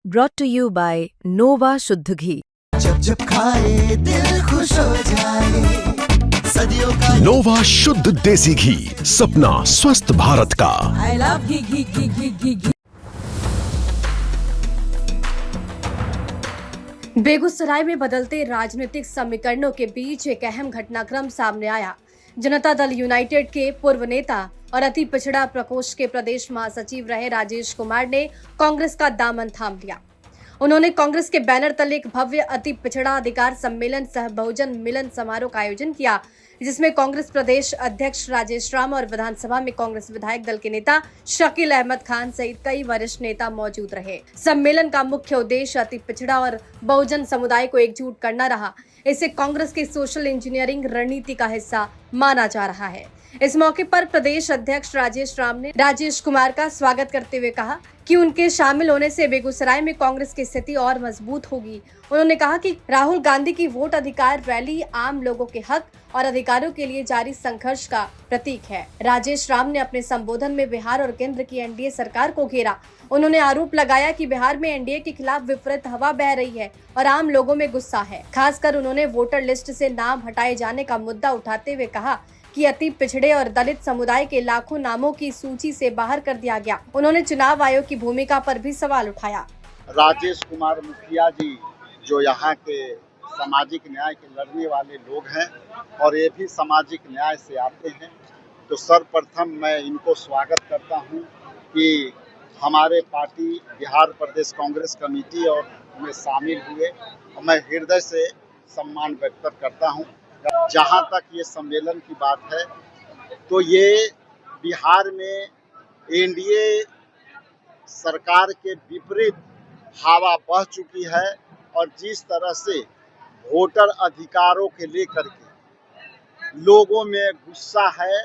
brought to you by Nova शुद्ध घी। जब जब खाए दिल खुश हो जाए, सदियों का नोवा शुद्ध देसी घी, सपना स्वस्थ भारत का। I love घी घी घी घी घी घी। बेगूसराय में बदलते राजनीतिक समीकरणों के बीच एक अहम घटनाक्रम सामने आया। जनता दल यूनाइटेड के पूर्व नेता और अति पिछड़ा प्रकोष्ठ के प्रदेश महासचिव रहे राजेश कुमार ने कांग्रेस का दामन थाम लिया। उन्होंने कांग्रेस के बैनर तले एक भव्य अति पिछड़ा अधिकार सम्मेलन सह बहुजन मिलन समारोह का आयोजन किया, जिसमें कांग्रेस प्रदेश अध्यक्ष राजेश राम और विधानसभा में कांग्रेस विधायक दल के नेता शकील अहमद खान सहित कई वरिष्ठ नेता मौजूद रहे। सम्मेलन का मुख्य उद्देश्य अति पिछड़ा और बहुजन समुदाय को एकजुट करना रहा। इसे कांग्रेस की सोशल इंजीनियरिंग रणनीति का हिस्सा माना जा रहा है। इस मौके पर प्रदेश अध्यक्ष राजेश राम ने राजेश कुमार का स्वागत करते हुए कहा कि उनके शामिल होने से बेगूसराय में कांग्रेस की स्थिति और मजबूत होगी। उन्होंने कहा कि राहुल गांधी की वोट अधिकार रैली आम लोगों के हक और अधिकारों के लिए जारी संघर्ष का प्रतीक है। राजेश राम ने अपने संबोधन में बिहार और केंद्र की एनडीए सरकार को घेरा। उन्होंने आरोप लगाया कि बिहार में एनडीए के खिलाफ विपरीत हवा बह रही है और आम लोगों में गुस्सा है। खासकर उन्होंने वोटर लिस्ट से नाम हटाए जाने का मुद्दा उठाते हुए कहा कि अति पिछड़े और दलित समुदाय के लाखों नामों की सूची से बाहर कर दिया गया। उन्होंने चुनाव आयोग की भूमिका पर भी सवाल उठाया। राजेश कुमार मुखिया जी जो यहाँ के सामाजिक न्याय के लड़ने वाले लोग हैं और ये भी सामाजिक न्याय से आते हैं, तो सर्वप्रथम मैं इनको स्वागत करता हूँ कि हमारे पार्टी बिहार प्रदेश कांग्रेस कमेटी और में शामिल हुए। और मैं हृदय से सम्मान व्यक्त करता हूँ। जहाँ तक ये सम्मेलन की बात है, तो ये बिहार में एनडीए सरकार के विपरीत हवा बह चुकी है और जिस तरह से वोटर अधिकारों के लेकर के लोगों में गुस्सा है,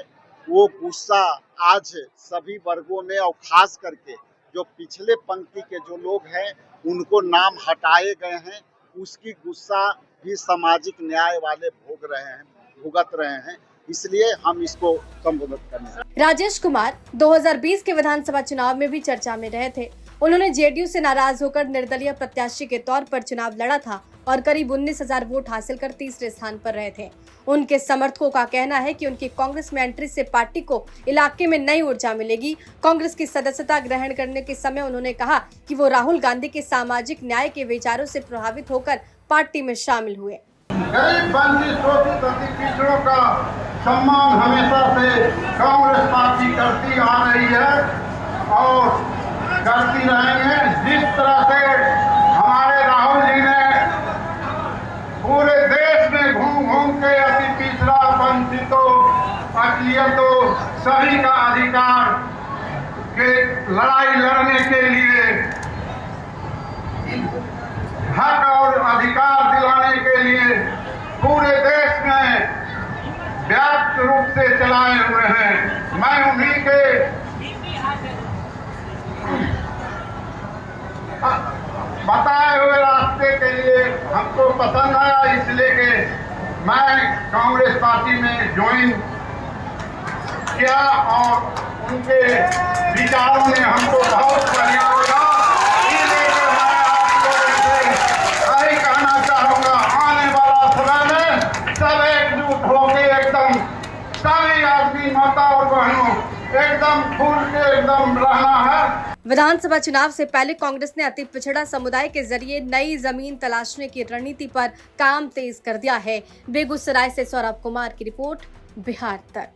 वो गुस्सा आज सभी वर्गों में और खास करके जो पिछले पंक्ति के जो लोग हैं उनको नाम हटाए गए हैं, उसकी गुस्सा भी सामाजिक न्याय वाले भुगत रहे हैं। इसलिए हम इसको संबोधित करने। राजेश कुमार 2020 के विधानसभा चुनाव में भी चर्चा में रहे थे। उन्होंने जेडीयू से नाराज होकर निर्दलीय प्रत्याशी के तौर पर चुनाव लड़ा था और करीब 19,000 वोट हासिल कर तीसरे स्थान पर रहे थे। उनके समर्थकों का कहना है कि उनकी कांग्रेस में एंट्री से पार्टी को इलाके में नई ऊर्जा मिलेगी। कांग्रेस की सदस्यता ग्रहण करने के समय उन्होंने कहा कि वो राहुल गांधी के सामाजिक न्याय के विचारों से प्रभावित होकर पार्टी में शामिल हुए। गरीब वंचित शोषित अति पिछड़ों का सम्मान हमेशा से कांग्रेस पार्टी करती आ रही है और करती रहेंगे। जिस तरह से हमारे राहुल जी ने पूरे देश में घूम घूम के अति पिछड़ा वंचितों अकलियतों सभी का अधिकार के लड़ाई लड़ने के लिए हक और अधिकार दिलाने के लिए पूरे देश में व्यापक रूप से चलाए हुए हैं। मैं उन्हीं के बताए हुए रास्ते के लिए हमको पसंद आया, इसलिए कि मैं कांग्रेस पार्टी में ज्वाइन किया और उनके विचारों ने हमको बहुत बढ़िया लगा। माता और बहनों एकदम खुल के एकदम रहना है। विधानसभा चुनाव से पहले कांग्रेस ने अति पिछड़ा समुदाय के जरिए नई जमीन तलाशने की रणनीति पर काम तेज कर दिया है। बेगूसराय से सौरभ कुमार की रिपोर्ट, बिहार तक।